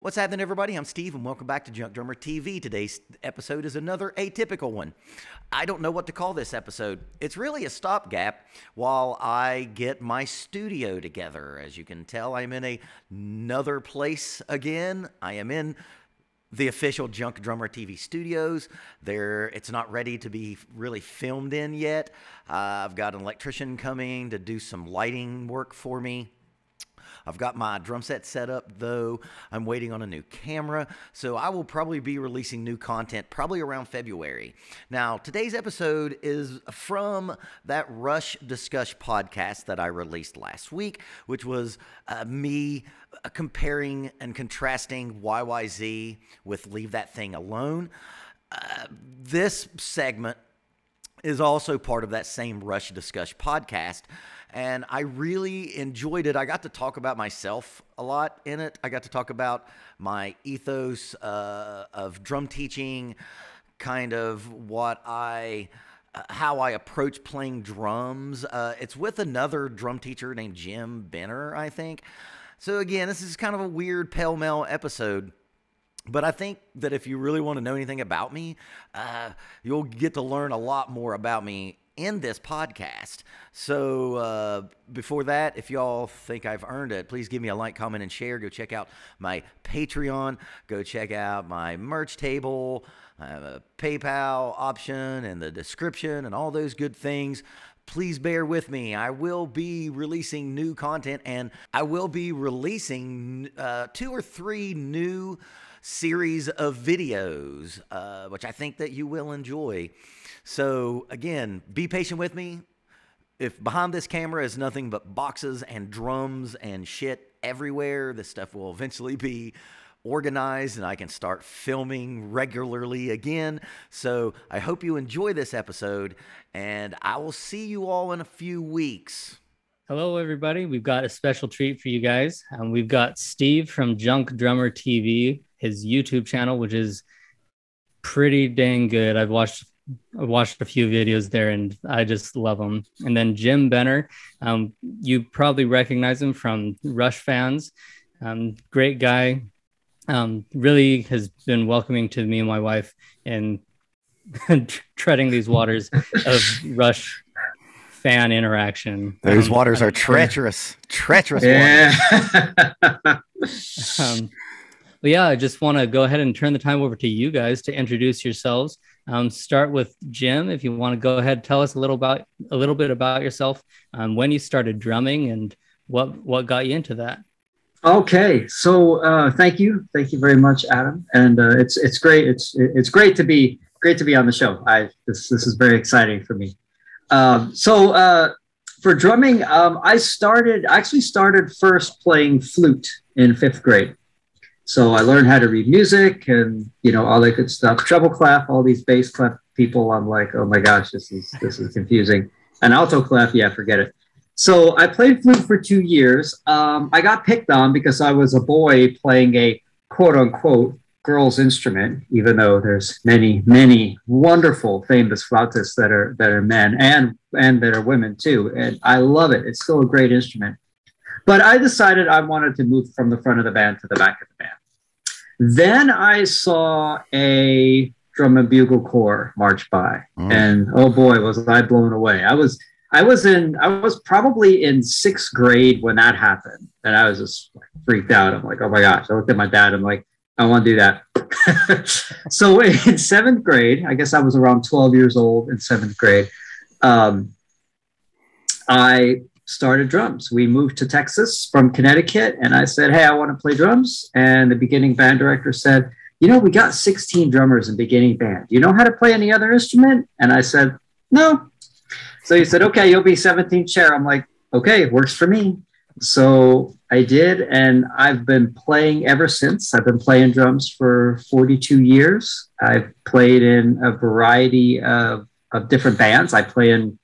What's happening, everybody? I'm Steve, and welcome back to Junk Drummer TV. Today's episode is another atypical one. I don't know what to call this episode. It's really a stopgap while I get my studio together. As you can tell, I'm in another place again. I am in the official Junk Drummer TV studios. It's not ready to be really filmed in yet. I've got an electrician coming to do some lighting work for me. I've got my drum set set up, though. I'm waiting on a new camera, so I will probably be releasing new content probably around February. Now, today's episode is from that Rush Discush podcast that I released last week, which was me comparing and contrasting YYZ with Leave That Thing Alone. This segment is also part of that same Rush Discuss podcast, and I really enjoyed it. I got to talk about myself a lot in it. I got to talk about my ethos of drum teaching, kind of how I approach playing drums. It's with another drum teacher named Jim Benner, I think. So again, this is kind of a weird pell-mell episode. But I think that if you really want to know anything about me, you'll get to learn a lot more about me in this podcast. So before that, if y'all think I've earned it, please give me a like, comment, and share. Go check out my Patreon. Go check out my merch table. I have a PayPal option in the description and all those good things. Please bear with me. I will be releasing new content, and I will be releasing 2 or 3 new series of videos, which I think that you will enjoy. So again, be patient with me. If behind this camera is nothing but boxes and drums and shit everywhere, this stuff will eventually be organized and I can start filming regularly again. So I hope you enjoy this episode, and I will see you all in a few weeks. Hello, everybody. We've got a special treat for you guys. We've got Steve from Junk Drummer TV, his YouTube channel, which is pretty dang good. I've watched a few videos there, and I just love them. And then Jim Benner, you probably recognize him from Rush fans. Great guy. Really has been welcoming to me and my wife and treading these waters of Rush fan interaction. Those waters are treacherous waters. But yeah, I just want to go ahead and turn the time over to you guys to introduce yourselves. Start with Jim, if you want to go ahead, tell us a little bit about yourself, when you started drumming and what got you into that. Okay, so thank you very much, Adam, and it's great. It's great to be on the show. This is very exciting for me. So for drumming, I actually started first playing flute in 5th grade. So I learned how to read music and, all that good stuff. Treble clef, all these bass clef people. I'm like, oh my gosh, this is confusing. And alto clef, yeah, forget it. So I played flute for 2 years. I got picked on because I was a boy playing a quote unquote girl's instrument, even though there's many, many wonderful, famous flautists that are men and that are women too. And I love it. It's still a great instrument. But I decided I wanted to move from the front of the band to the back of the band. Then I saw a drum and bugle corps march by, and oh boy, was I blown away. I was probably in 6th grade when that happened, and I was just freaked out. I'm like, oh my gosh! I looked at my dad. I'm like, I want to do that. So in 7th grade, I guess I was around 12 years old in 7th grade. I started drums. We moved to Texas from Connecticut, and I said, hey, I want to play drums. And the beginning band director said, we got 16 drummers in beginning band. Do you know how to play any other instrument? And I said, no. So he said, okay, you'll be 17th chair. I'm like, okay, works for me. So I did, and I've been playing ever since. I've been playing drums for 42 years. I've played in a variety of different bands. I play in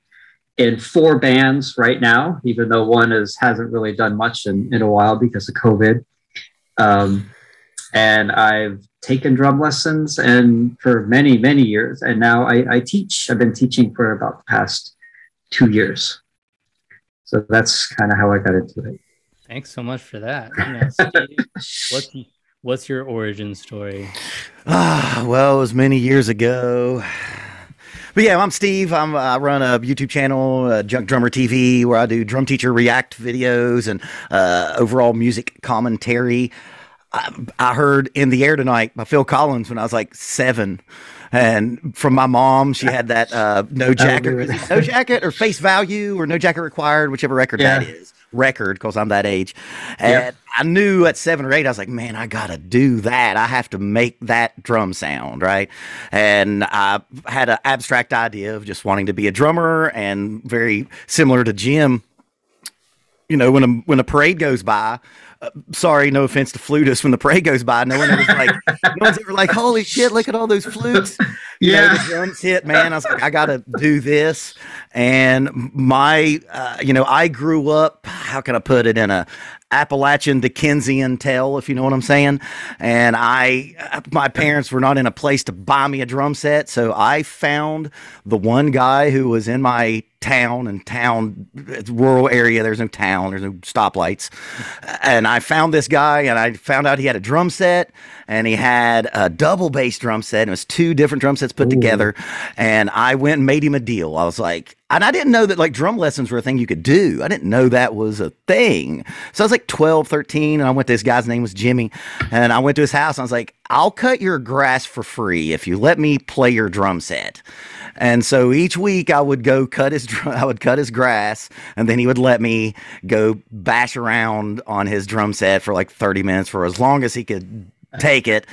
4 bands right now, even though one hasn't really done much in a while because of COVID. And I've taken drum lessons and for many, many years. And now I teach. I've been teaching for about the past 2 years. So that's kind of how I got into it. Thanks so much for that. Steve, What's your origin story? Well, it was many years ago. But yeah, I'm Steve. I run a YouTube channel, Junk Drummer TV, where I do drum teacher react videos and overall music commentary. I heard "In the Air Tonight" by Phil Collins when I was like 7. And from my mom, she had that No Jacket or Face Value or No Jacket Required, whichever record that is. Record, because I'm that age. And I knew at 7 or 8, I was like, man, I got to do that. I have to make that drum sound, right? And I had an abstract idea of just wanting to be a drummer, and very similar to Jim. You know, when a parade goes by, sorry, no offense to flutists, when the parade goes by, no one's ever like, holy shit, look at all those flutes. You know, the drums hit, man. I was like, I got to do this. And my, I grew up, how can I put it, in a Appalachian Dickensian tale, if you know what I'm saying. And my parents were not in a place to buy me a drum set. So I found the one guy who was in my it's rural area. There's no town, there's no stoplights. And I found this guy, and I found out he had a drum set, and he had a double bass drum set. And it was 2 different drum sets put together. And I went and made him a deal. I was like, and I didn't know that like drum lessons were a thing you could do. I didn't know that was a thing. So I was like 12, 13, and I went to this guy's name was Jimmy. And I went to his house, and I was like, I'll cut your grass for free if you let me play your drum set. And so each week I would go cut his grass, and then he would let me go bash around on his drum set for like 30 minutes, for as long as he could take it.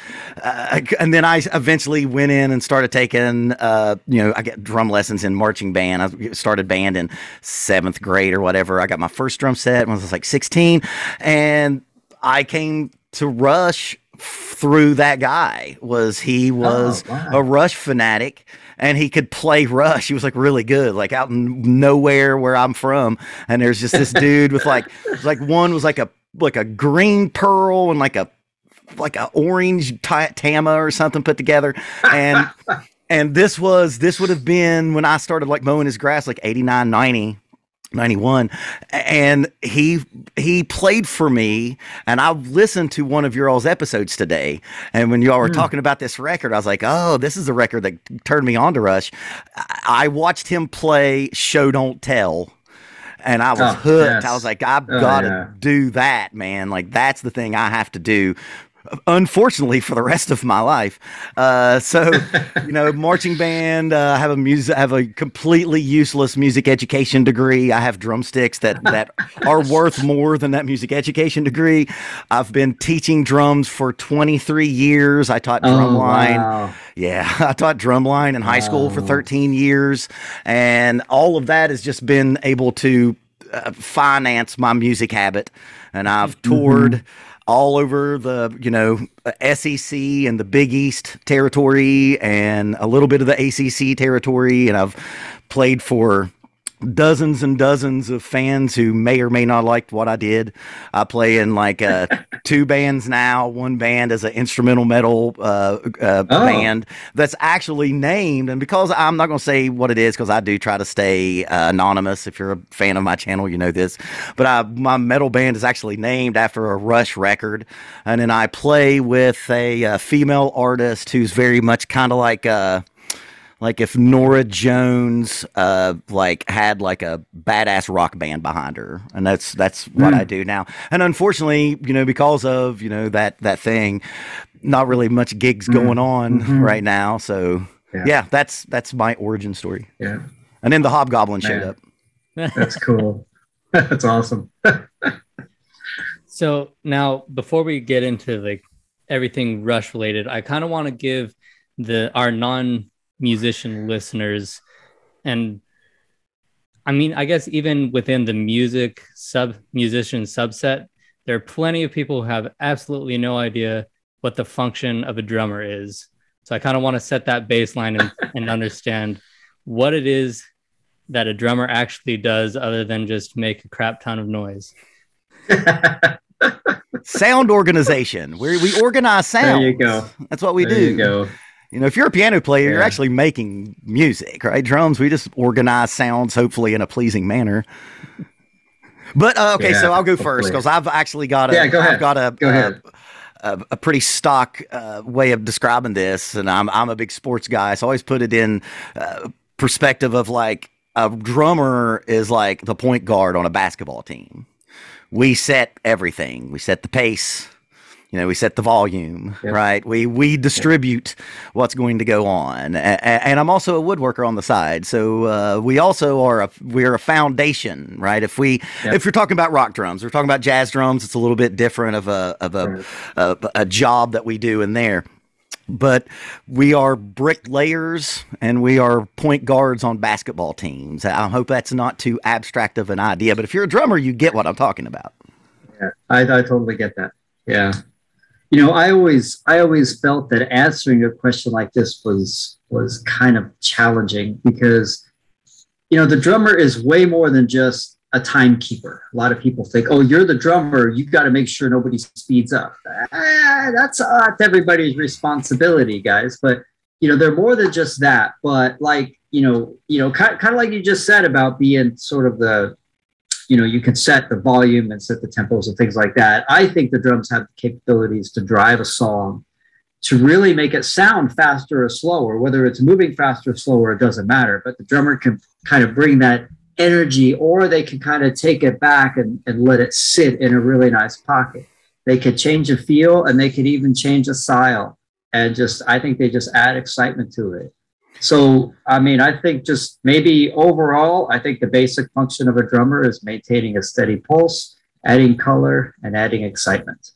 And then I eventually went in and started taking, I get drum lessons in marching band. I started band in 7th grade or whatever. I got my first drum set when I was like 16, and I came to Rush through that guy. He was a Rush fanatic, and he could play Rush. He was like really good, like out in nowhere where I'm from. And there's just this dude with like one was like a green pearl and like a orange tama or something put together. And this would have been when I started like mowing his grass, like 89, 90. 91, and he played for me, and I listened to one of your all's episodes today, and when y'all were talking about this record, I was like, oh, this is the record that turned me on to Rush. I watched him play Show Don't Tell, and I was hooked. Yes. I was like, I've got to do that, man. Like, that's the thing I have to do, unfortunately, for the rest of my life. So, marching band, I have a completely useless music education degree. I have drumsticks that are worth more than that music education degree. I've been teaching drums for 23 years. I taught drumline. Wow. Yeah, I taught drumline in high school for 13 years. And all of that has just been able to finance my music habit. And I've toured all over the, SEC and the Big East territory and a little bit of the ACC territory. And I've played for dozens and dozens of fans who may or may not like what I did. I play in like 2 bands now. One band is an instrumental metal band that's actually named, and because I'm not going to say what it is, because I do try to stay anonymous. If you're a fan of my channel, you know this, but my metal band is actually named after a Rush record. And then I play with a female artist who's very much kind of like if Nora Jones had like a badass rock band behind her. And that's what I do now. And unfortunately, because of that thing, not really much gigs going on right now. So that's my origin story. Yeah. And then the Hobgoblin showed up. That's cool. That's awesome. So now, before we get into like everything Rush related, I kind of want to give our non-musician listeners, and I mean, I guess even within the musician subset, there are plenty of people who have absolutely no idea what the function of a drummer is. So I kind of want to set that baseline and understand what it is that a drummer actually does, other than just make a crap ton of noise. Sound organization. We organize sound. There you go. That's what we do. There you go. If you're a piano player, you're actually making music, right? Drums, we just organize sounds, hopefully in a pleasing manner. But okay, so I'll go first, because I've actually got go ahead. a pretty stock way of describing this, and I'm a big sports guy, so I always put it in perspective of like a drummer is like the point guard on a basketball team. We set everything. We set the pace. We set the volume, right? We distribute what's going to go on, and I'm also a woodworker on the side, so we also are we're a foundation, right? If you're talking about rock drums, we're talking about jazz drums. It's a little bit different of a job that we do in there, but we are bricklayers and we are point guards on basketball teams. I hope that's not too abstract of an idea, but if you're a drummer, you get what I'm talking about. Yeah, I totally get that. Yeah. I always felt that answering a question like this was kind of challenging because, the drummer is way more than just a timekeeper. A lot of people think, oh, you're the drummer, you've got to make sure nobody speeds up. That's everybody's responsibility, guys. But, they're more than just that. But like, kind of like you just said about being sort of the, you can set the volume and set the tempos and things like that. I think the drums have the capabilities to drive a song, to really make it sound faster or slower, whether it's moving faster or slower, it doesn't matter. But the drummer can kind of bring that energy, or they can kind of take it back and let it sit in a really nice pocket. They could change the feel and they could even change the style. And I think they just add excitement to it. So, I think just maybe overall, I think the basic function of a drummer is maintaining a steady pulse, adding color, and adding excitement.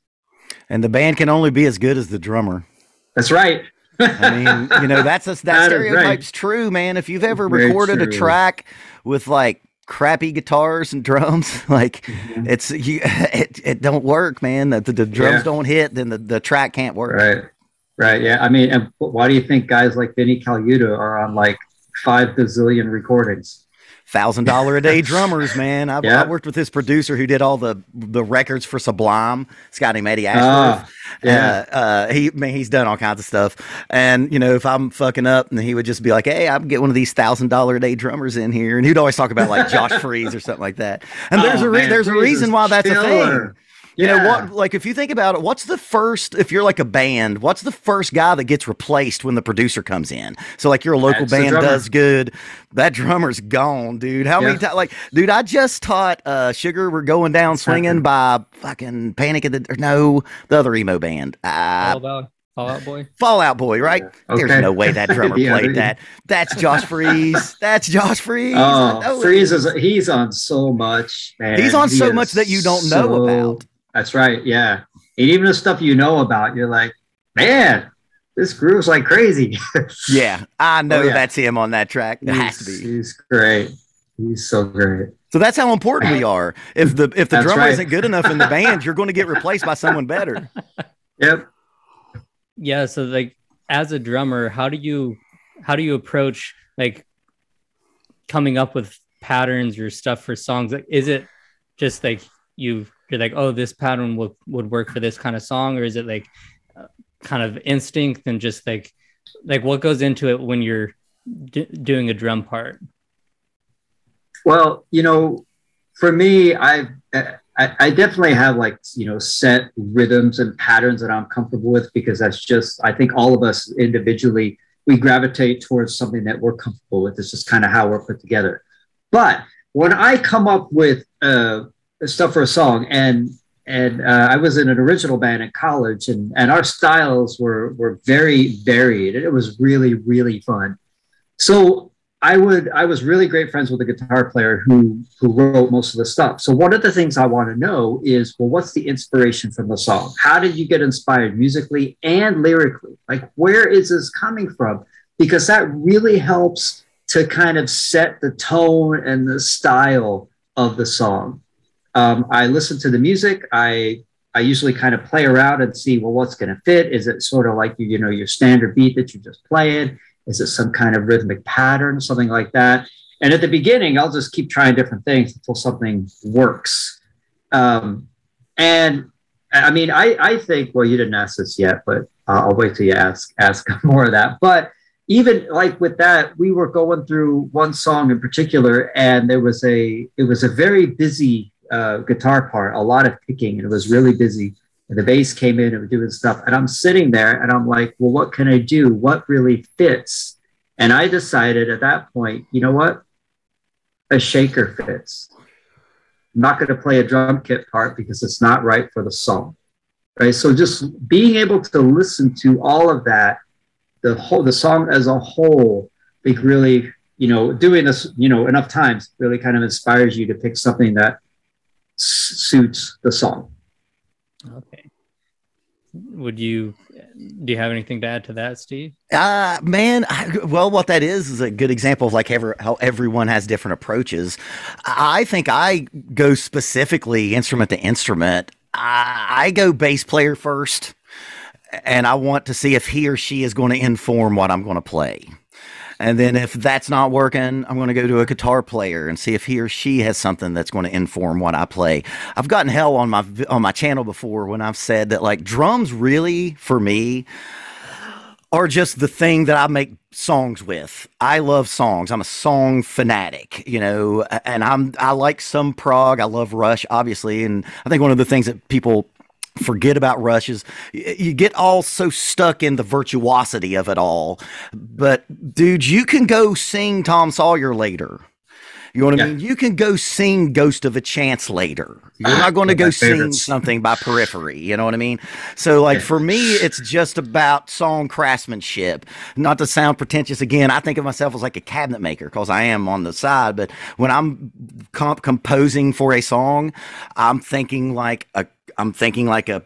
And the band can only be as good as the drummer. That's right. that stereotype's right. True, man. If you've ever recorded a track with like crappy guitars and drums, like it don't work, man. The drums don't hit, then the track can't work. Right. Right. Yeah. And why do you think guys like Vinny Colaiuta are on like 5 bazillion recordings? $1,000 a day drummers, man. I worked with this producer who did all the records for Sublime. This guy named Eddie Ashworth. He's done all kinds of stuff. And if I'm fucking up, and he would just be like, "Hey, I'm get one of these $1,000 a day drummers in here," and he'd always talk about like Josh Freese or something like that. And there's a reason why that's a thing. What? Like, if you think about it, if you're like a band, what's the first guy that gets replaced when the producer comes in? So, like, your local band does good, that drummer's gone, dude. How many times? Like, dude, I just taught Sugar We're Going Down Swinging by fucking the other emo band. Fallout Boy? Fallout Boy, right? Yeah. Okay. There's no way that drummer played that. That's Josh Freese. Oh, Freese he's on so much, man. He's on so much that you don't know about. That's right, yeah. And even the stuff you know about, you're like, man, this grooves like crazy. Yeah, I know that's him on that track. It has to be. He's great. He's so great. So that's how important we are. If the drummer isn't good enough in the band, you're going to get replaced by someone better. Yep. Yeah, so like as a drummer, how do you approach like coming up with patterns or stuff for songs? Like, is it just like you're like, oh, this pattern would work for this kind of song, or is it like kind of instinct and just like what goes into it when you're doing a drum part? Well, for me, I definitely have like, set rhythms and patterns that I'm comfortable with, because that's just, I think all of us individually, we gravitate towards something that we're comfortable with. It's just kind of how we're put together. But when I come up with stuff for a song, and I was in an original band in college, and our styles were very varied, and it was really, really fun. So I was really great friends with a guitar player who wrote most of the stuff. So one of the things I want to know is, well, what's the inspiration from the song? How did you get inspired musically and lyrically? Like, where is this coming from? Because that really helps to kind of set the tone and the style of the song. I listen to the music. I usually kind of play around and see, well, what's going to fit? Is it sort of like, your standard beat that you just played? Is it some kind of rhythmic pattern, something like that? And at the beginning, I'll just keep trying different things until something works. And I think, well, you didn't ask this yet, but I'll wait till you ask more of that. But even like with that, we were going through one song in particular, and it was a very busy guitar part, a lot of picking, and it was really busy. and the bass came in and we're doing stuff. And I'm sitting there and I'm like, well, what can I do? What really fits? And I decided at that point, you know what? A shaker fits. I'm not going to play a drum kit part because it's not right for the song. Right. So just being able to listen to all of that, the song as a whole, I think really, doing this, enough times really kind of inspires you to pick something that suits the song. Okay. Do you have anything to add to that, Steve? Man, what that is a good example of like how everyone has different approaches. I think I go specifically instrument to instrument. I go bass player first, and I want to see if he or she is going to inform what I'm going to play. And then if that's not working, I'm going to go to a guitar player and see if he or she has something that's going to inform what I play. I've gotten hell on my channel before when I've said that like drums really for me are just the thing that I make songs with. I love songs. I'm a song fanatic, and I like some prog. I love Rush, obviously. And I think one of the things that people forget about Rush is you get all so stuck in the virtuosity of it all. But dude, you can go sing Tom Sawyer later. You know what I mean? You can go sing Ghost of a Chance later. You're not going to go sing something by periphery. You know what I mean? So like for me, it's just about song craftsmanship. Not to sound pretentious again, I think of myself as like a cabinet maker because I am on the side. But when I'm composing for a song, I'm thinking like a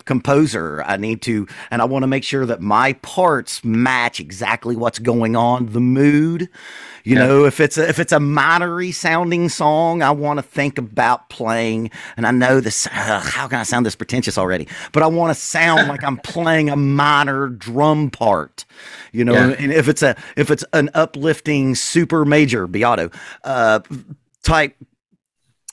composer. I need to, and I want to make sure that my parts match exactly what's going on, the mood. If it's a minory sounding song, I want to think about playing, and I know this, how can I sound this pretentious already? But I want to sound like I'm playing a minor drum part, and if it's an uplifting super major Beato type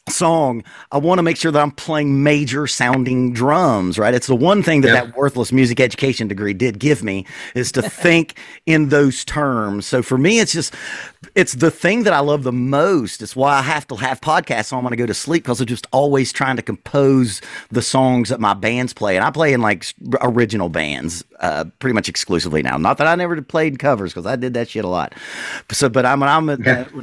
song, I want to make sure that I'm playing major sounding drums, right? It's the one thing that worthless music education degree did give me is to think in those terms. So for me, it's the thing that I love the most. It's why I have to have podcasts on when I go to sleep, because I'm just always trying to compose the songs that my bands play. And I play in like original bands pretty much exclusively now. Not that I never played covers, because I did that shit a lot. So, but when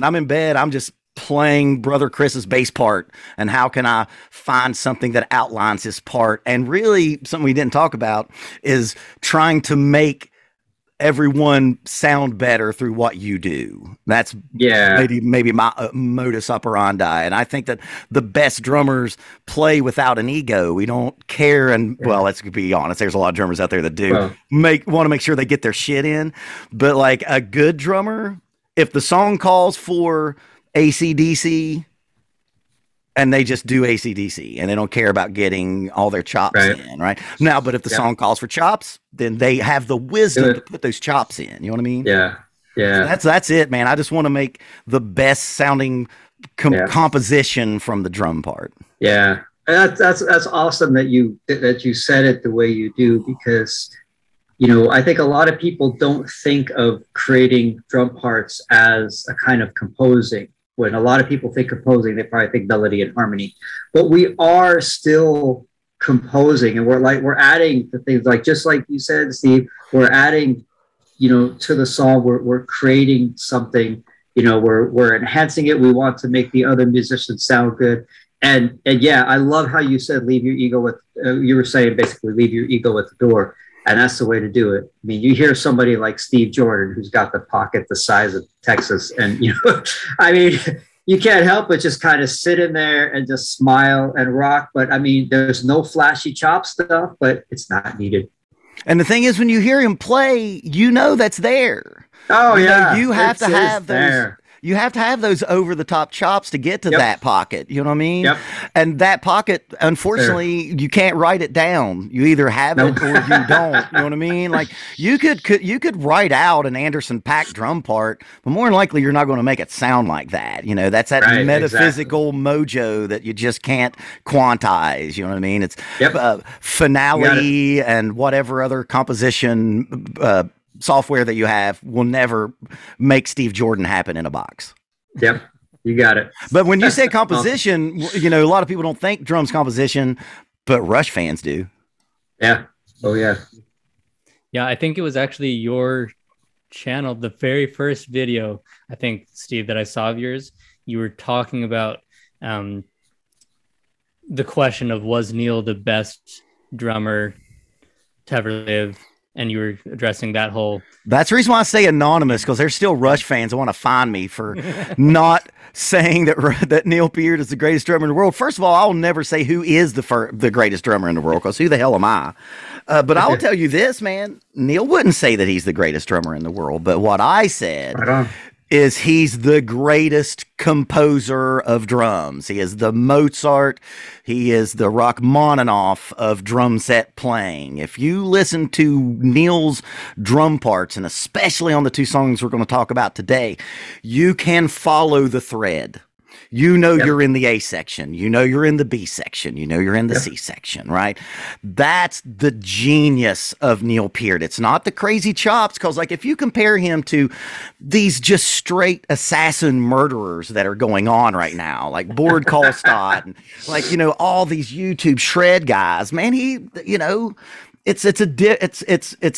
I'm in bed, I'm just playing Brother Chris's bass part, and how can I find something that outlines his part. And really something we didn't talk about is trying to make everyone sound better through what you do. That's maybe my modus operandi. And I think that the best drummers play without an ego. We don't care. And well, let's be honest, there's a lot of drummers out there that do want to make sure they get their shit in. But like a good drummer, if the song calls for AC/DC, and they just do AC/DC, and they don't care about getting all their chops in, right? Now, but if the song calls for chops, then they have the wisdom to put those chops in. You know what I mean? Yeah. So that's it, man. I just want to make the best sounding composition from the drum part. Yeah, that's awesome that you said it the way you do, because I think a lot of people don't think of creating drum parts as a kind of composing. When a lot of people think composing, they probably think melody and harmony, but we are still composing, and we're adding the things, like just like you said, Steve, we're adding, to the song. We're creating something, we're enhancing it. We want to make the other musicians sound good. And yeah, I love how you said, leave your ego you were saying basically leave your ego at the door. And that's the way to do it. I mean, you hear somebody like Steve Jordan, who's got the pocket the size of Texas. And, I mean, you can't help but just kind of sit in there and just smile and rock. But I mean, there's no flashy chop stuff, but it's not needed. And the thing is, when you hear him play, that's there. Oh, yeah. You have to have those. There. You have to have those over the top chops to get to that pocket. You know what I mean? Yep. And that pocket, unfortunately, you can't write it down. You either have it or you don't. You know what I mean? Like you could write out an Anderson .Paak drum part, but more than likely you're not going to make it sound like that. That's that metaphysical mojo that you just can't quantize. You know what I mean? It's finale and whatever other composition software that you have will never make Steve Jordan happen in a box. Yep, you got it. But when you say composition, a lot of people don't think drums composition, but Rush fans do. Yeah. Oh yeah. Yeah, I think it was actually your channel, the very first video, I think, Steve, that I saw of yours. You were talking about the question of, was Neil the best drummer to ever live? And you were addressing that whole... That's the reason why I say anonymous, because there's still Rush fans that want to find me for not saying that Neil Peart is the greatest drummer in the world. First of all, I'll never say who is the greatest drummer in the world, because who the hell am I? But I'll tell you this, man. Neil wouldn't say that he's the greatest drummer in the world, but what I said is he's the greatest composer of drums. He is the Mozart. He is the Rachmaninoff of drum set playing. If you listen to Neil's drum parts, and especially on the two songs we're going to talk about today, you can follow the thread. You know you're in the A section. You know you're in the B section. You know you're in the C section, right? That's the genius of Neil Peart. It's not the crazy chops, because like if you compare him to these just straight assassin murderers that are going on right now, like Board Kolstad, and like, you know, all these YouTube shred guys, man, it's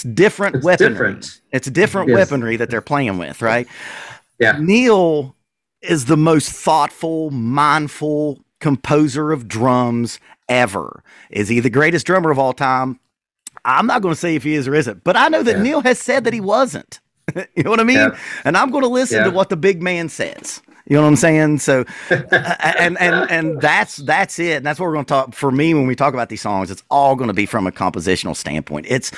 different weaponry. It's different weaponry that they're playing with, right? Yeah. Neil is the most thoughtful, mindful composer of drums ever. Is he the greatest drummer of all time? I'm not going to say if he is or isn't, but I know that Neil has said that he wasn't. You know what I mean? Yeah. And I'm going to listen to what the big man says. You know what I'm saying? So, and that's it. And that's what we're going to talk. For me, when we talk about these songs, it's all going to be from a compositional standpoint. It's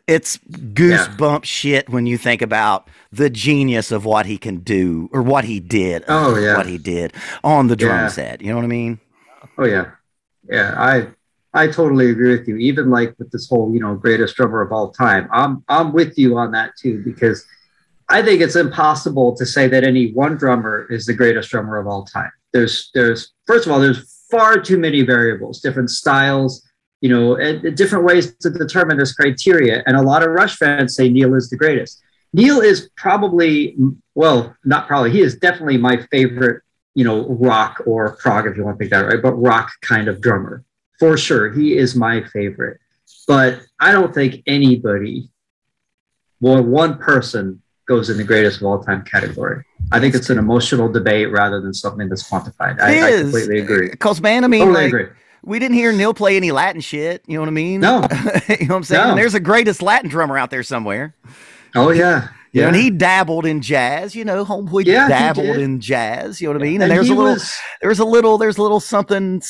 goosebump shit when you think about the genius of what he can do, or what he did. What he did on the drum set. You know what I mean? Oh yeah. Yeah. I totally agree with you. Even like with this whole, greatest drummer of all time. I'm with you on that too, because I think it's impossible to say that any one drummer is the greatest drummer of all time. There's first of all, there's far too many variables, different styles, and different ways to determine this criteria. And a lot of Rush fans say Neil is the greatest. Neil is probably, well, not probably, he is definitely my favorite, rock or prog, if you want to think that, right? But rock kind of drummer. For sure, he is my favorite. But I don't think anybody, one person goes in the greatest of all time category. I think it's an emotional debate rather than something that's quantified. I completely agree. Because, man, I mean, totally agree. We didn't hear Neil play any Latin shit. You know what I mean? No. You know what I'm saying? No. And there's a greatest Latin drummer out there somewhere. Oh, yeah. Yeah. And he dabbled in jazz, homeboy dabbled in jazz. You know what I mean? And there's a little something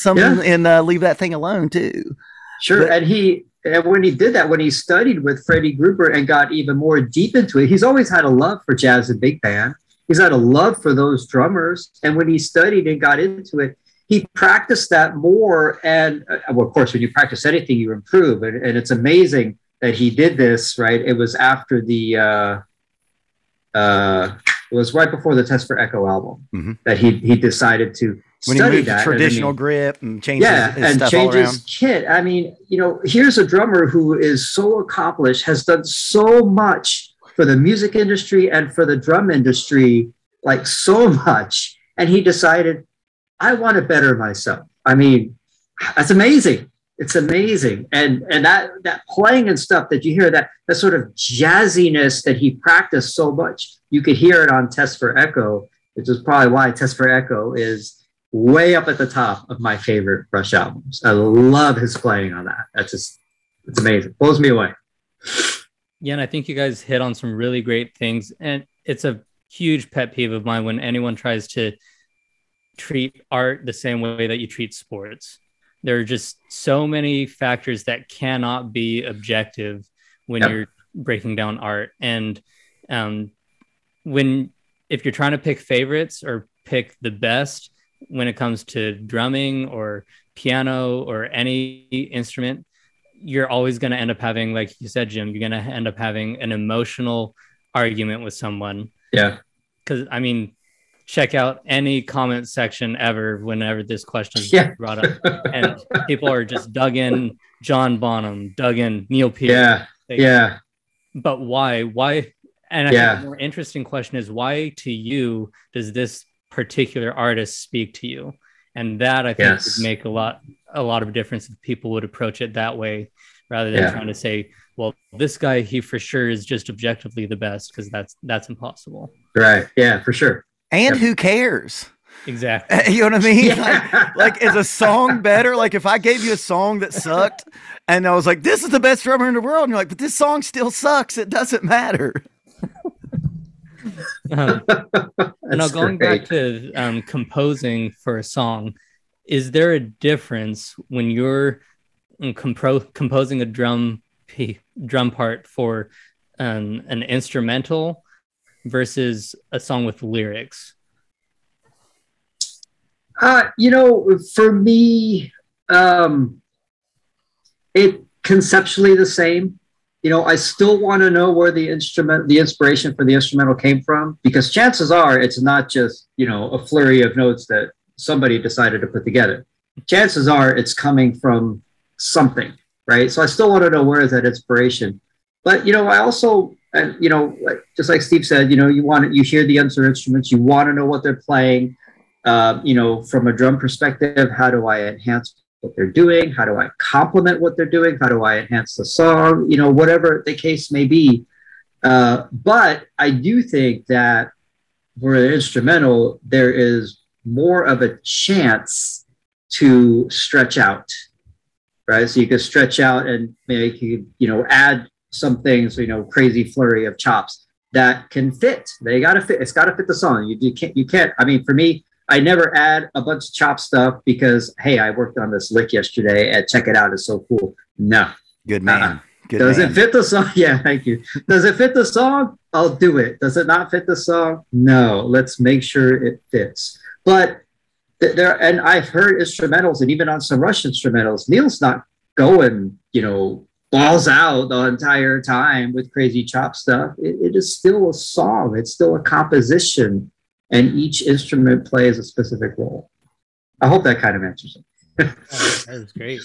in Leave That Thing Alone too. Sure. But, and when he did that, when he studied with Freddie Gruber and got even more deep into it, he's always had a love for jazz and big band. He's had a love for those drummers. And when he studied and got into it, he practiced that more. And well, of course, when you practice anything, you improve. And it's amazing that he did this, right? It was after it was right before the Test for Echo album that he decided to study that. Traditional grip and change his stuff all around. His kit. I mean, here's a drummer who is so accomplished, has done so much for the music industry and for the drum industry, like so much. And he decided, I want to better myself. I mean, that's amazing. It's amazing. And that playing and stuff that you hear, that sort of jazziness that he practiced so much, you could hear it on Test for Echo, which is probably why Test for Echo is way up at the top of my favorite Rush albums. I love his playing on that. It's amazing. Blows me away. Yeah, and I think you guys hit on some really great things. And it's a huge pet peeve of mine when anyone tries to treat art the same way that you treat sports. There are just so many factors that cannot be objective when you're breaking down art. And if you're trying to pick favorites or pick the best when it comes to drumming or piano or any instrument, you're always going to end up having, like you said, Jim, you're going to end up having an emotional argument with someone. Yeah. Because, I mean, check out any comment section ever whenever this question is brought up. And people are just dug in John Bonham, dug in Neil Peart. Yeah. But why? Why? And I think the more interesting question is, why to you does this particular artist speak to you? And that I think would make a lot of difference if people would approach it that way. rather than trying to say, well, this guy, he for sure is just objectively the best, because that's impossible. Right. Yeah, for sure. And who cares? Exactly. You know what I mean? Like, is a song better? Like, if I gave you a song that sucked and I was like, this is the best drummer in the world, and you're like, but this song still sucks, it doesn't matter. Now, going back to composing for a song, is there a difference when you're composing a drum part for an instrumental versus a song with lyrics? For me, it conceptually the same. I still want to know where the inspiration for the instrumental came from, because chances are it's not just, a flurry of notes that somebody decided to put together. Chances are it's coming from something, right? So I still want to know where is that inspiration. But, I also, just like Steve said, you hear the other instruments, you want to know what they're playing. From a drum perspective, how do I enhance what they're doing? How do I complement what they're doing? How do I enhance the song? Whatever the case may be. But I do think that for an instrumental, there is more of a chance to stretch out, right? So you can stretch out and make, add some things, crazy flurry of chops that can fit. They got to fit. It's got to fit the song. You can't. I mean, for me, I never add a bunch of chop stuff because, hey, I worked on this lick yesterday and check it out. It's so cool. No. Good man. Does it fit the song? Yeah, thank you. Does it fit the song? I'll do it. Does it not fit the song? No. Let's make sure it fits. But and I've heard instrumentals, and even on some Rush instrumentals, Neil's not going, balls out the entire time with crazy chop stuff. It is still a song. It's still a composition. And each instrument plays a specific role. I hope that kind of answers it. That was great.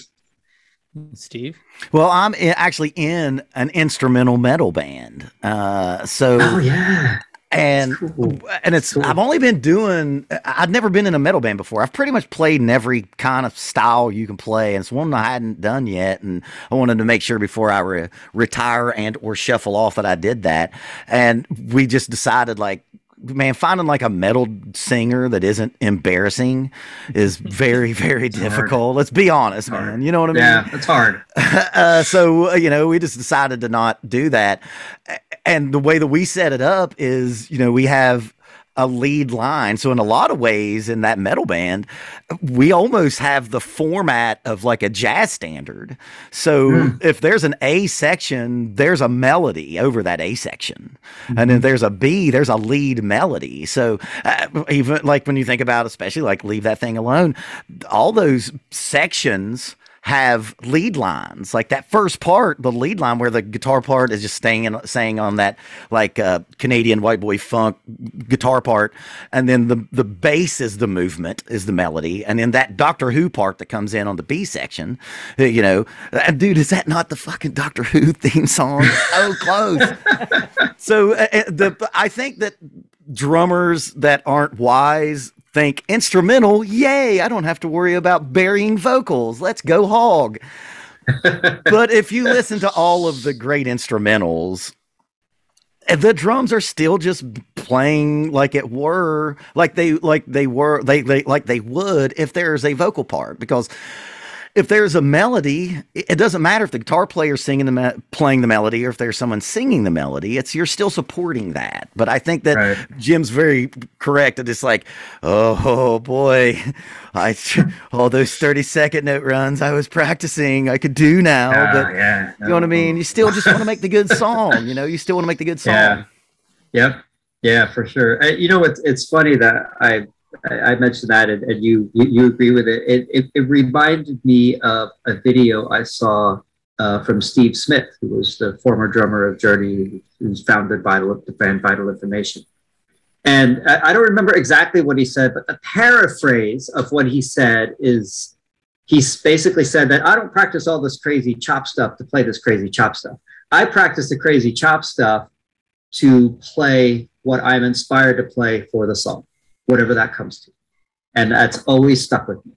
Steve? Well, I'm actually in an instrumental metal band. Oh, yeah. And cool. and it's cool. I'd never been in a metal band before. I've pretty much played in every kind of style you can play, and it's one I hadn't done yet, and I wanted to make sure before I retire and or shuffle off that I did that. And we just decided, like, man, finding like a metal singer that isn't embarrassing is very, very difficult. Let's be honest, man. You know what I mean? Yeah, it's hard. So, we just decided to not do that. And the way that we set it up is, we have a lead line. So in a lot of ways in that metal band, we almost have the format of like a jazz standard. So if there's an A section, there's a melody over that A section. And then there's a B, there's a lead melody. So even like when you think about, especially like Leave That Thing Alone, all those sections have lead lines. Like that first part, the lead line where the guitar part is just staying on that like Canadian white boy funk guitar part, and then the bass is the movement, is the melody, and then that Doctor Who part that comes in on the B section, and dude, is that not the fucking Doctor Who theme song? So close. So I think that drummers that aren't wise think instrumental, yay, I don't have to worry about burying vocals. Let's go hog. But if you listen to all of the great instrumentals, the drums are still just playing like they would if there's a vocal part, because if there's a melody, it doesn't matter if the guitar player's playing the melody or if there's someone singing the melody. You're still supporting that. But I think that Jim's very correct. That it's like, oh boy, all those 30-second note runs I was practicing, I could do now. But you know what I mean? You still just want to make the good song. You still want to make the good song. Yeah. Yeah, for sure. It's funny that I mentioned that, and you agree with it. It reminded me of a video I saw from Steve Smith, who was the former drummer of Journey, who's founded the band Vital Information. And I don't remember exactly what he said, but the paraphrase of what he said is, he basically said that I don't practice all this crazy chop stuff to play this crazy chop stuff. I practice the crazy chop stuff to play what I'm inspired to play for the song, whatever that comes to. And that's always stuck with me.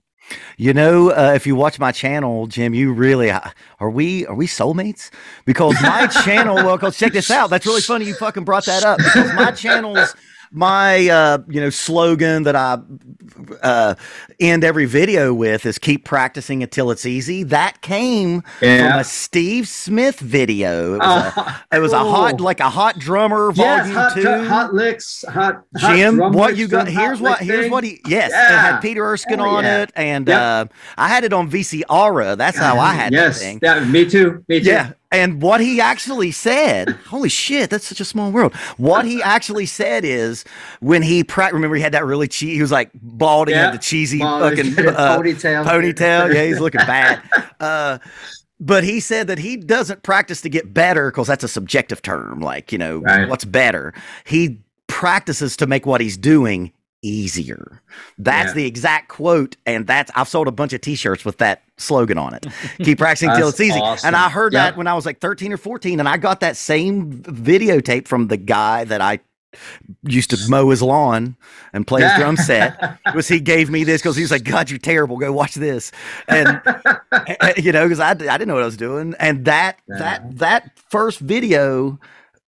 You know, if you watch my channel, Jim, you really are we soulmates? Because my channel, well, cause check this out. That's really funny. You fucking brought that up because my channel's my slogan that I end every video with is keep practicing until it's easy. That came from a Steve Smith video. It was cool. a hot drummer volume 2. Hot licks, Jim, hot what you got? Here's what he. Yes, it had Peter Erskine on it, and I had it on VCR. That's how I had that thing. Yeah, me too. Yeah. And what he actually said, holy shit, that's such a small world. What he actually said is when he remember he had that really he was like bald, he had the cheesy fucking ponytail. Yeah, he's looking bad. But he said that he doesn't practice to get better because that's a subjective term. Like, what's better? He practices to make what he's doing easier. That's the exact quote, and I've sold a bunch of t-shirts with that slogan on it. Keep practicing till it's easy. Awesome. And I heard that when I was like 13 or 14, and I got that same videotape from the guy that I used to mow his lawn and play his drum set. He gave me this because he was like, God, you're terrible, go watch this. And because I didn't know what I was doing. And that first video,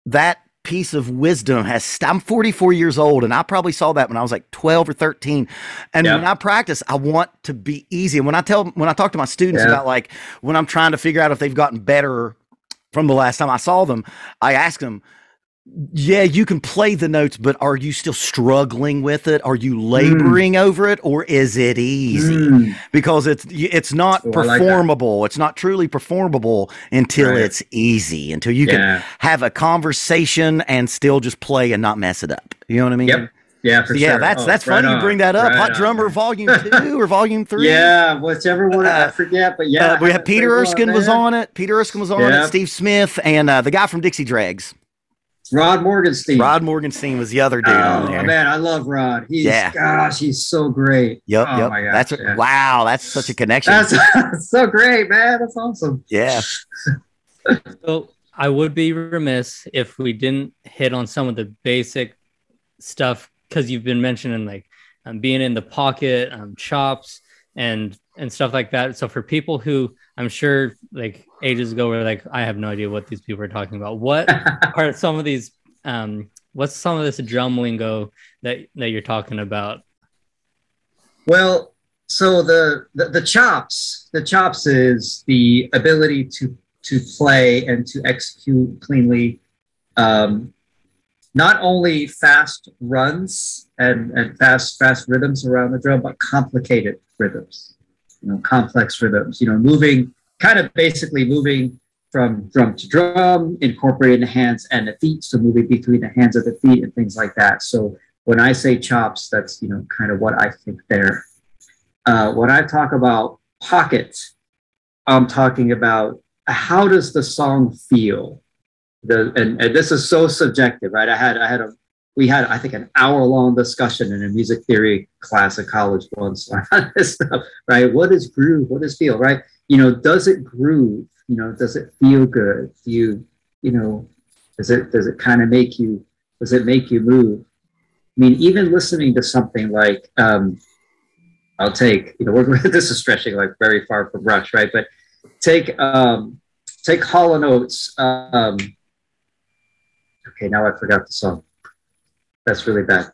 that piece of wisdom I'm 44 years old, and I probably saw that when I was like 12 or 13. And when I practice, I want to be easy. And when I talk to my students about like when I'm trying to figure out if they've gotten better from the last time I saw them, I ask them, yeah, you can play the notes, but are you still struggling with it? Are you laboring over it, or is it easy? Because it's not performable. It's not truly performable until it's easy, until you can have a conversation and still just play and not mess it up. You know what I mean? Yep. Yeah, for sure. That's funny you bring that up. Hot Drummer Volume 2 or Volume 3. Yeah, whichever one I forget, but we have Peter Erskine was on it. Peter Erskine was on it. Steve Smith and the guy from Dixie Dregs. Rod Morgenstein. Rod Morgenstein was the other dude on there. Oh man, I love Rod. He's so great. Yep. My gosh, wow, that's such a connection. That's so great, man. That's awesome. Yeah. So I would be remiss if we didn't hit on some of the basic stuff, because you've been mentioning like being in the pocket, chops, and stuff like that. So for people who I'm sure like ages ago were like, I have no idea what these people are talking about. What are some of these? What's some of this drum lingo that you're talking about? Well, so the chops is the ability to play and to execute cleanly. Not only fast runs and fast rhythms around the drum, but complicated rhythms, complex rhythms, moving from drum to drum, incorporating the hands and the feet. So moving between the hands and the feet and things like that. So when I say chops, that's, kind of what I think there. When I talk about pocket, I'm talking about how does the song feel? And this is so subjective, right? We had I think an hour-long discussion in a music theory class at college once on this stuff, right? What is groove? What is feel, right? Does it groove? Does it feel good? Does it kind of make you move? I mean, even listening to something like, I'll take, this is stretching like very far from Rush, right? But take Hall & Oates. Okay, now I forgot the song. That's really bad.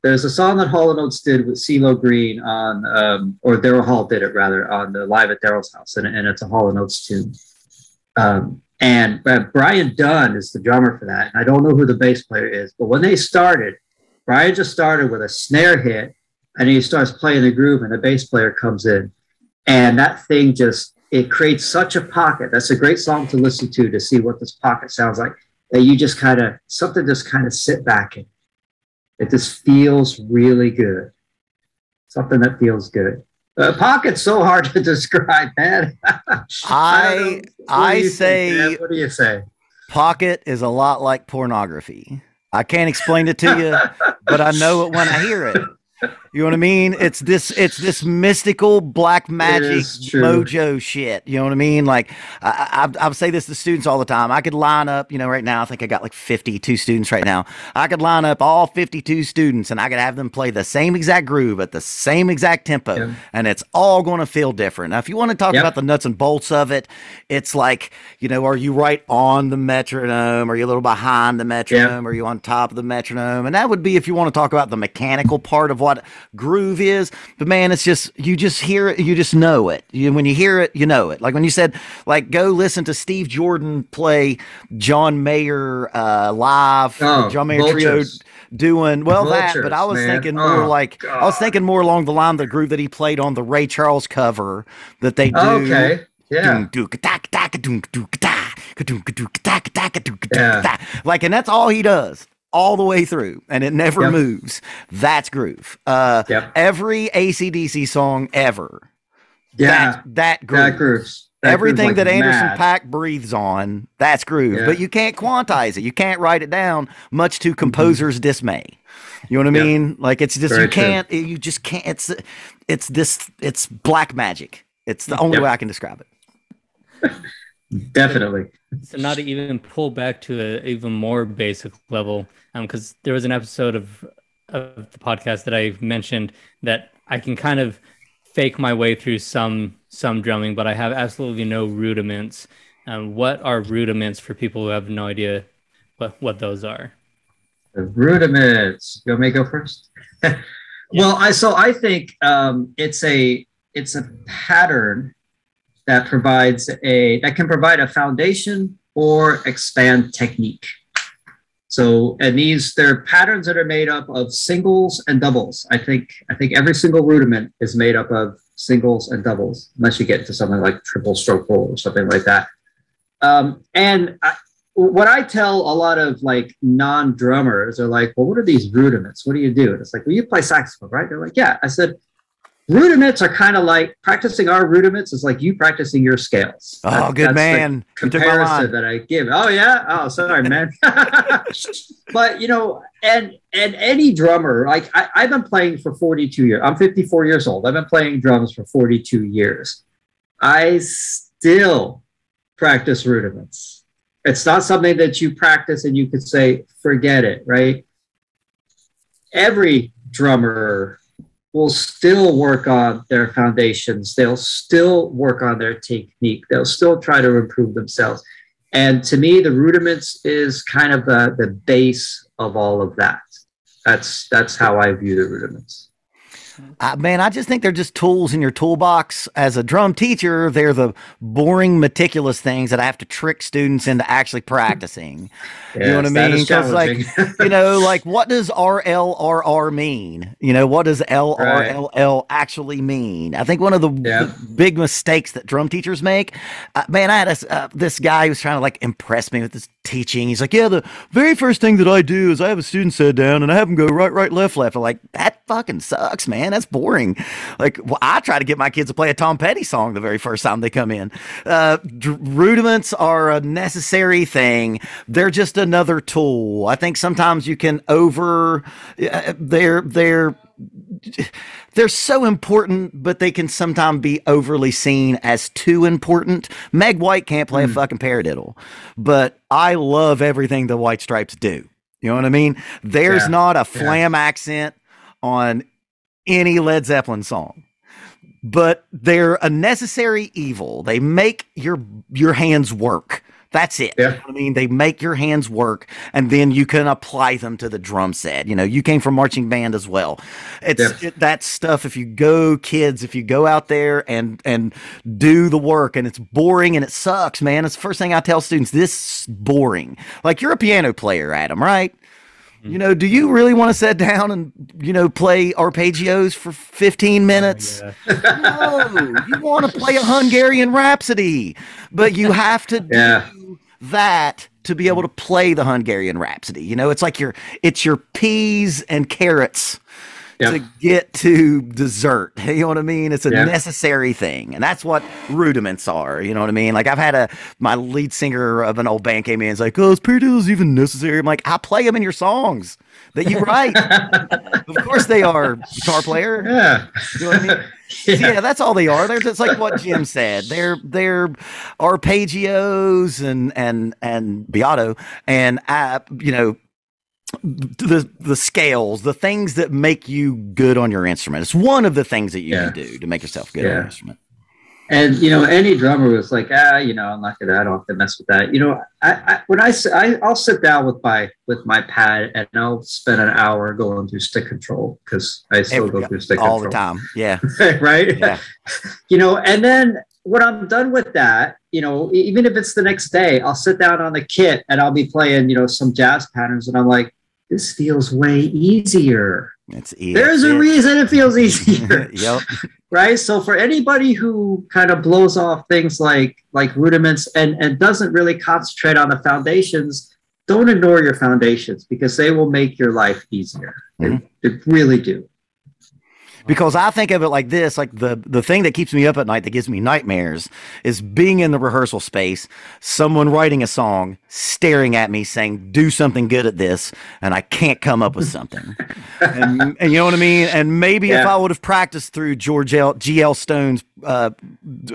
There's a song that Hall & Oates did with CeeLo Green on, or Daryl Hall did it rather, on the Live at Daryl's House, and it's a Hall & Oates tune. And Brian Dunn is the drummer for that. And I don't know who the bass player is, but when they started, Brian just started with a snare hit, and he starts playing the groove, and the bass player comes in. And that thing it creates such a pocket. That's a great song to listen to see what this pocket sounds like, that you just kind of sit back in. It just feels really good. Something that feels good. Pocket's so hard to describe, man. I say, what do you say? Pocket is a lot like pornography. I can't explain it to you, but I know it when I hear it. You know what I mean? It's this mystical black magic mojo shit. You know what I mean? Like I say this to students all the time. I could line up, right now I think I got like 52 students right now. I could line up all 52 students and I could have them play the same exact groove at the same exact tempo, and it's all going to feel different. Now, if you want to talk about the nuts and bolts of it, it's like, are you right on the metronome? Are you a little behind the metronome? Are you on top of the metronome? And that would be if you want to talk about the mechanical part of what groove is. But man, it's just, you just hear it, you just know it. When you hear it, you know it. Like when you said, like, go listen to Steve Jordan play John Mayer live, John Mayer trio doing Vultures, but I was thinking more I was thinking more along the line of the groove that he played on the Ray Charles cover that they do. Okay. Yeah. Like, and that's all he does all the way through, and it never moves. That's groove. Every AC/DC song ever. Yeah. That groove. That grooves. Everything like that Anderson mad. .Paak breathes on, that's groove. But you can't quantize it. You can't write it down, much to composers' dismay. You know what I mean? Like, it's just, you just can't, it's black magic. It's the only way I can describe it. Definitely. So not to even pull back to an even more basic level, because there was an episode of the podcast that I mentioned that I can kind of fake my way through some drumming, but I have absolutely no rudiments. What are rudiments for people who have no idea what those are? The rudiments. You want me to go first? Well, I think it's a pattern that can provide a foundation or expand technique. So, and they're patterns that are made up of singles and doubles. I think every single rudiment is made up of singles and doubles, unless you get into something like triple stroke roll or something like that. What I tell a lot of like non-drummers are like, well, what are these rudiments? What do you do? And it's like, well, you play saxophone, right? They're like, yeah. I said, rudiments are kind of like practicing our rudiments is like you practicing your scales. Good man. The comparison that I give. Oh yeah. Oh, sorry, man. But and any drummer, like I've been playing for 42 years. I'm 54 years old. I've been playing drums for 42 years. I still practice rudiments. It's not something that you practice and you could say, forget it, right? Every drummer will still work on their foundations. They'll still work on their technique. They'll still try to improve themselves. And to me, the rudiments is kind of the base of all of that. That's how I view the rudiments. Man, I just think they're just tools in your toolbox. As a drum teacher, they're the boring, meticulous things that I have to trick students into actually practicing. You know what I mean? Because like what does RLRR mean? What does LRLL actually mean? I think one of the big mistakes that drum teachers make, man, I had this guy who was trying to like impress me with this teaching. He's like, yeah, the very first thing that I do is I have a student sit down and I have them go right, left. I'm like, that fucking sucks, man. That's boring. Like, well, I try to get my kids to play a Tom Petty song the very first time they come in. Rudiments are a necessary thing. They're just another tool. I think sometimes you can they're so important, but they can sometimes be overly seen as too important. Meg White can't play a fucking paradiddle, but I love everything the White Stripes do. You know what I mean? There's not a flam accent on any Led Zeppelin song, but they're a necessary evil. They make your hands work. That's it. Yeah. You know what I mean? They make your hands work, and then you can apply them to the drum set. You came from marching band as well. That stuff. If you go out there and do the work, and it's boring and it sucks, man. It's the first thing I tell students. This is boring. Like, you're a piano player, Adam, right? Do you really want to sit down and, play arpeggios for 15 minutes? No, you want to play a Hungarian Rhapsody, but you have to do that to be able to play the Hungarian Rhapsody. It's like it's your peas and carrots to get to dessert. You know what I mean? It's a necessary thing. And that's what rudiments are. You know what I mean? Like I've had my lead singer of an old band came in and is like, oh, is paradiddles even necessary? I'm like, I play them in your songs that you write. Of course they are, guitar player. Yeah. You know what I mean? Yeah, that's all they are. They're just like what Jim said. They're arpeggios and Beato and the scales, the things that make you good on your instrument. It's one of the things that you can do to make yourself good on your instrument. And any drummer was like, I don't have to mess with that. I'll sit down with my pad and I'll spend an hour going through stick control because I still go through stick all control the time. Yeah. Right. Yeah. And then when I'm done with that, even if it's the next day, I'll sit down on the kit and I'll be playing, some jazz patterns, and I'm like, this feels way easier. It's easy. There's a reason it feels easier. Yep. Right. So for anybody who kind of blows off things like rudiments and doesn't really concentrate on the foundations, don't ignore your foundations because they will make your life easier. They really do. Because I think of it like this, like the thing that keeps me up at night, that gives me nightmares, is being in the rehearsal space, someone writing a song, staring at me saying, do something good at this, and I can't come up with something. and you know what I mean? And maybe if I would have practiced through G.L. Stone's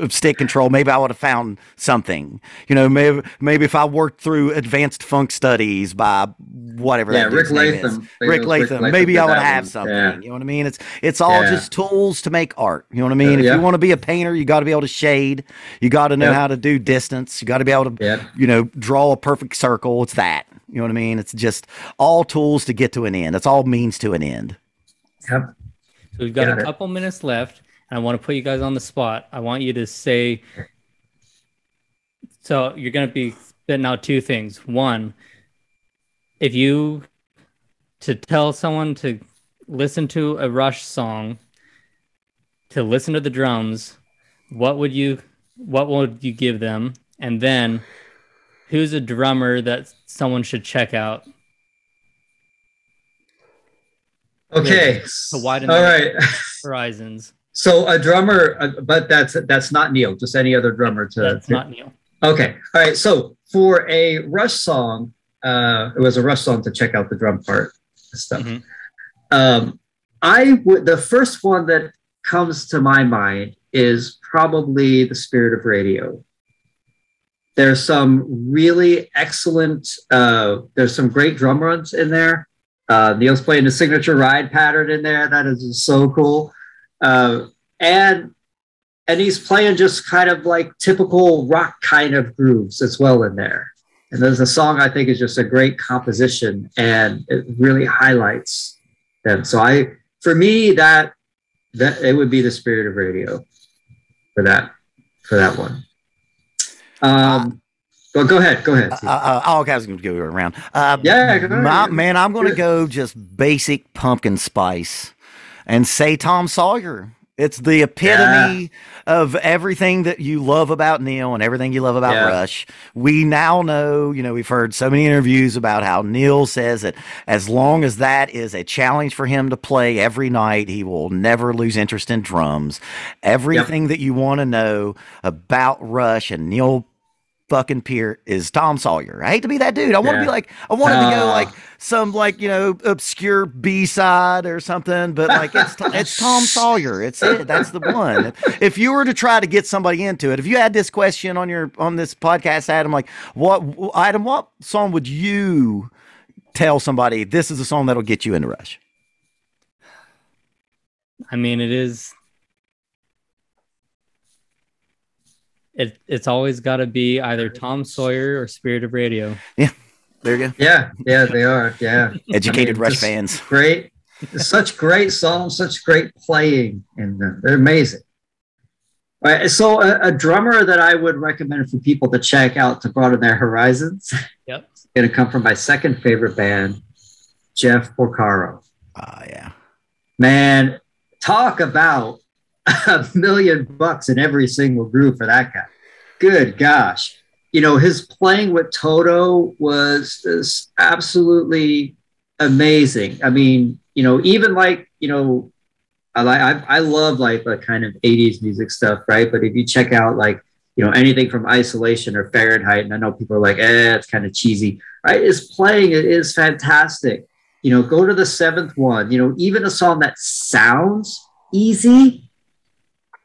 stick control, maybe I would have found something. Maybe if I worked through Advanced Funk Studies by whatever that Rick name is. Rick Latham. Maybe I would have something. Yeah. You know what I mean? It's all just tools to make art. You know what I mean? If you want to be a painter, you got to be able to shade. You got to know how to do distance. You got to be able to, draw a perfect circle. It's that. You know what I mean? It's just all tools to get to an end. That's all means to an end. Yep. So we've got a couple minutes left. And I want to put you guys on the spot. I want you to say, so you're going to be spitting out two things. One, if you to tell someone to listen to a Rush song, to listen to the drums, what would you give them? And then who's a drummer that someone should check out? Okay. To widen their horizons. So a drummer, but that's not Neil, just any other drummer. That's not Neil. Okay. All right. So for a Rush song, it was a Rush song to check out the drum part and stuff. The first one that comes to my mind is probably The Spirit of Radio. There's some really excellent, there's some great drum runs in there. Neil's playing the signature ride pattern in there. That is just so cool. And he's playing just kind of like typical rock kind of grooves as well in there. And there's a song I think is just a great composition and it really highlights them. So for me, that it would be The Spirit of Radio for that one. Well, go ahead. Okay, I was going to go around. Go ahead. Man, I'm going to go just basic pumpkin spice and say Tom Sawyer. It's the epitome of everything that you love about Neil and everything you love about Rush. We now know, we've heard so many interviews about how Neil says that as long as that is a challenge for him to play every night, he will never lose interest in drums. Everything that you want to know about Rush and Neil fucking Peart is Tom Sawyer. I hate to be that dude. I want to be like, I want to go like some obscure B-side or something, but like it's Tom Sawyer. It's it. That's the one. If you were to try to get somebody into it, if you had this question on this podcast, Adam, like what song would you tell somebody this is a song that'll get you into Rush? I mean, it's always got to be either Tom Sawyer or Spirit of Radio. Yeah, there you go. Yeah, they are. Yeah, educated Rush fans. Great, such great songs, such great playing, and they're amazing. All right, so a drummer that I would recommend for people to check out to broaden their horizons. Yep, it's going to come from my second favorite band, Jeff Borcaro. Yeah, man, talk about $1 million in every single groove for that guy. Good gosh. His playing with Toto was this absolutely amazing. I mean, even like, I love like the kind of 80s music stuff, right? But if you check out like, anything from Isolation or Fahrenheit, and I know people are like, it's kind of cheesy, right? It's playing, it is fantastic. Go to the seventh one, even a song that sounds easy,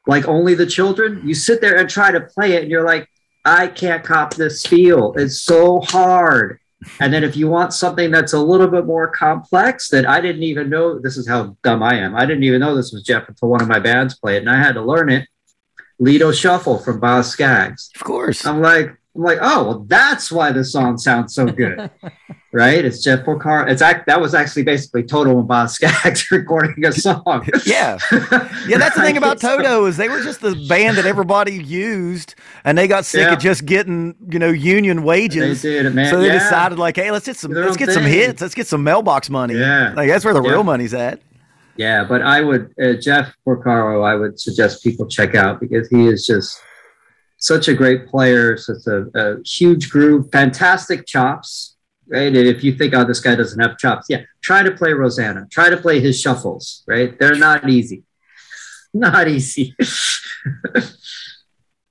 like Only the Children, you sit there and try to play it and you're like, I can't cop this feel. It's so hard. And then if you want something that's a little bit more complex that I didn't even know, this is how dumb I am. I didn't even know this was Jeff until one of my bands played, and I had to learn it. Lido Shuffle from Boz Scaggs. Of course. I'm like, oh, well, that's why the song sounds so good. Right? It's Jeff Borcaro. That was actually basically Toto and Boz Scaggs recording a song. Yeah. Yeah, that's the thing about Toto is they were just the band that everybody used, and they got sick of just getting, union wages. They did, man. So they decided like, hey, let's get some hits. Let's get some mailbox money. Yeah. Like that's where the real money's at. Yeah, but I would, Jeff Borcaro, I would suggest people check out because he is just such a great player, such a huge groove, fantastic chops, right? And if you think, oh, this guy doesn't have chops, try to play Rosanna. Try to play his shuffles, right? They're not easy. Not easy.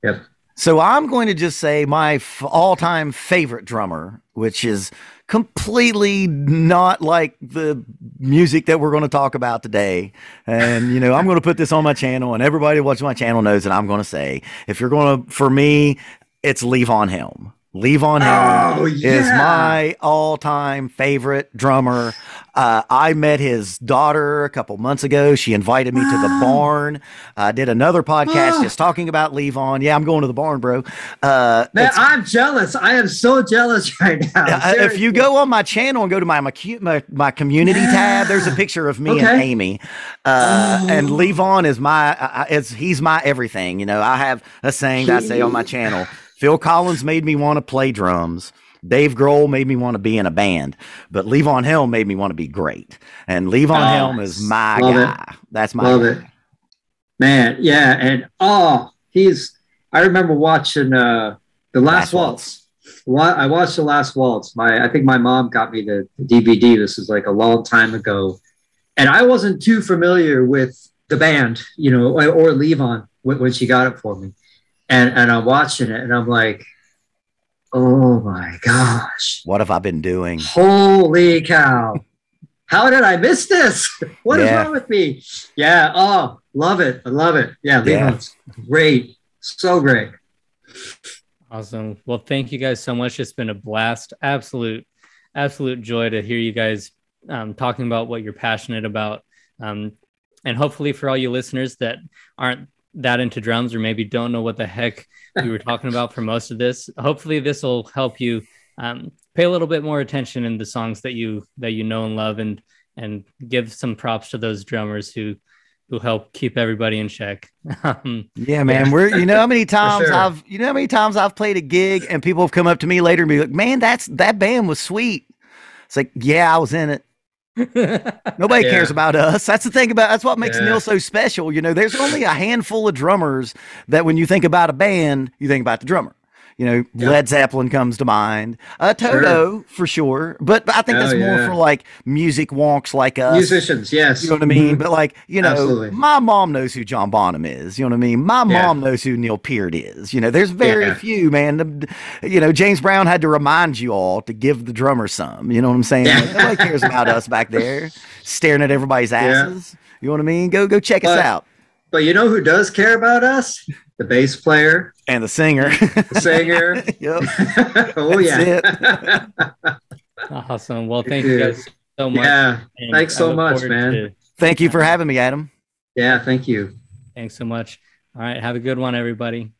Yep. So I'm going to just say my all-time favorite drummer, which is completely not like the music that we're going to talk about today. And, I'm going to put this on my channel, and everybody watching my channel knows that I'm going to say, if you're going to, for me, it's Levon Helm. Levon Helm is my all-time favorite drummer. I met his daughter a couple months ago. She invited me to the barn. I did another podcast just talking about Levon. Yeah, I'm going to the barn, bro. Man, I'm jealous. I am so jealous right now. If you go on my channel and go to my community tab, there's a picture of me and Amy. And Levon is he's my everything. I have a saying that I say on my channel. Phil Collins made me want to play drums. Dave Grohl made me want to be in a band, but Levon Helm made me want to be great. And Levon Helm is my guy. That's my guy. Man, yeah. And I remember watching the Last Waltz. I watched the Last Waltz. I think my mom got me the DVD. This was like a long time ago. And I wasn't too familiar with the band, or Levon when she got it for me. And I'm watching it and I'm like, oh my gosh. What have I been doing? Holy cow. How did I miss this? What is wrong with me? Yeah. Oh, love it. I love it. Yeah. Levon's great. So great. Awesome. Well, thank you guys so much. It's been a blast. Absolute joy to hear you guys talking about what you're passionate about. And hopefully for all you listeners that aren't that into drums or maybe don't know what the heck we were talking about for most of this, hopefully this will help you pay a little bit more attention in the songs that you know and love, and give some props to those drummers who help keep everybody in check. Yeah, man. We're how many times I've played a gig and people have come up to me later and be like, man, that band was sweet. It's like, yeah, I was in it. Nobody cares about us. That's what makes Neil so special. There's only a handful of drummers that when you think about a band, you think about the drummer. Led Zeppelin comes to mind. Toto for sure, but I think that's more for like music wonks like us. Musicians, yes. You know what I mean? But like, Absolutely. my mom knows who John Bonham is. You know what I mean? My mom knows who Neil Peart is. There's very few, man. James Brown had to remind you all to give the drummer some. You know what I'm saying? Like, nobody cares about us back there staring at everybody's asses. You know what I mean? Go check us out. But you know who does care about us? The bass player. And the singer. Yep. Oh, yeah. Awesome. Well, thank you guys so much. Yeah. Thanks so much, man. Thank you for having me, Adam. Yeah, thank you. Thanks so much. All right. Have a good one, everybody.